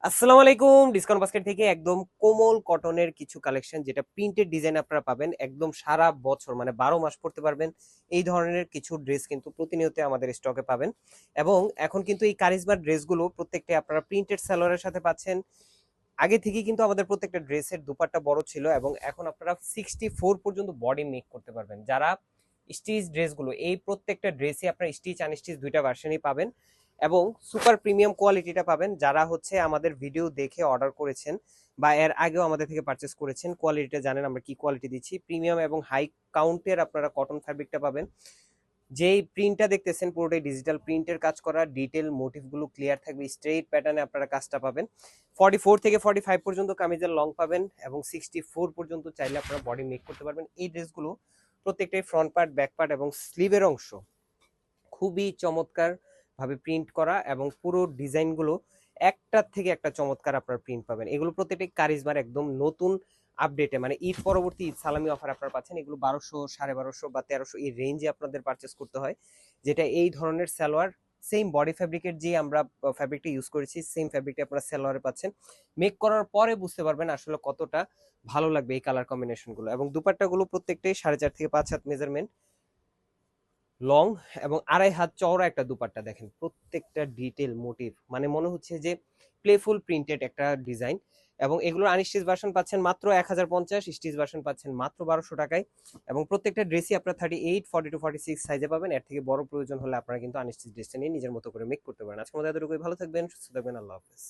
আসসালামু আলাইকুম। Discount basket থেকে একদম কোমল কটনের কিছু কালেকশন, যেটা প্রিন্টেড ডিজাইন আপনারা পাবেন একদম সারা বছর, মানে 12 মাস পড়তে পারবেন। এই ধরনের কিছু ড্রেস কিন্তু প্রতিনিয়ত আমাদের স্টকে পাবেন। এবং এখন কিন্তু এই কারিজমার ড্রেসগুলো প্রত্যেকটা আপনারা প্রিন্টেড সালোয়ারের সাথে পাচ্ছেন। আগে থেকে কিন্তু আমাদের প্রত্যেকটা ড্রেসের দুপাট্টা বড় ছিল, এবং এখন আপনারা 64 পর্যন্ত বডি মেক করতে পারবেন। যারা স্টিচ ড্রেসগুলো, এই প্রত্যেকটা ড্রেসে আপনারা স্টিচ আনস্টিচ দুইটা ভার্সনই পাবেন, এবং সুপার প্রিমিয়াম কোয়ালিটিটা পাবেন। যারা হচ্ছে আমাদের ভিডিও দেখে অর্ডার করেছেন বা এর আগেও আমাদের থেকে পারচেস করেছেন, কোয়ালিটিটা জানেন আমরা কি কোয়ালিটি দিচ্ছি। প্রিমিয়াম এবং হাই কাউন্টের আপনারা কটন ফ্যাব্রিকটা পাবেন। যেই প্রিন্টটা দেখতেছেন পুরোটাই ডিজিটাল প্রিন্টের কাজ করা, ডিটেল মোটিভগুলো ক্লিয়ার থাকবে, স্ট্রেইট প্যাটার্নে আপনারা কাজটা পাবেন। 44 থেকে 45 পর্যন্ত কামিজের লং পাবেন, এবং 64 পর্যন্ত চাইলে আপনারা বডি মেক করতে পারবেন। এই ড্রেসগুলো প্রত্যেকটাই ফ্রন্ট পার্ট, ব্যাক পার্ট এবং স্লিভের অংশ খুবই চমৎকার ভাবে প্রিন্ট করা, এবং পুরো ডিজাইনগুলো একটার থেকে একটা চমৎকার আপনার প্রিন্ট পাবেন। এগুলো প্রত্যেকটাই কারিজমার একদম নতুন আপডেটে, মানে ঈদ পরবর্তী ঈদ সালামি অফার আপনারা পাচ্ছেন। এগুলো 1200, 1250 বা 1300 এই রেঞ্জে আপনাদের পারচেস করতে হয়। যেটা এই ধরনের সালোয়ার সেম বডি ফ্যাব্রিকের যে আমরা ফ্যাব্রিকটা ইউজ করেছি, সেম ফ্যাব্রিকটা আপনারা সালোয়ারে পাচ্ছেন। মেক করার পরে বুঝতে পারবেন আসলে কতটা ভালো লাগবে এই কালার কম্বিনেশনগুলো। এবং দুপাট্টাগুলো প্রত্যেকটাই 4.5 থেকে 5 হাত মেজারমেন্ট লং, এবং 2.5 হাত চওড়া একটা দুপাট্টা। দেখেন প্রত্যেকটা ডিটেল মোটিভ, মানে মনে হচ্ছে যে প্লেফুল প্রিন্টেড একটা ডিজাইন। এবং এগুলোর আনস্টিচ ভার্সন পাচ্ছেন মাত্র 1050, স্টিচ ভার্সন পাচ্ছেন মাত্র 1200 টাকায়। এবং প্রত্যেকটা ড্রেসই আপনার 38, 42, 46 সাইজে পাবেন। এর থেকে বড় প্রয়োজন হলে আপনারা কিন্তু আনস্টিচ ড্রেসটা নিয়ে নিজের মতো করে মেক করতে পারেন। আজকে আমাদের এতটুকুই, ভালো থাকবেন, সুস্থ থাকবেন, আল্লাহ হাফেজ।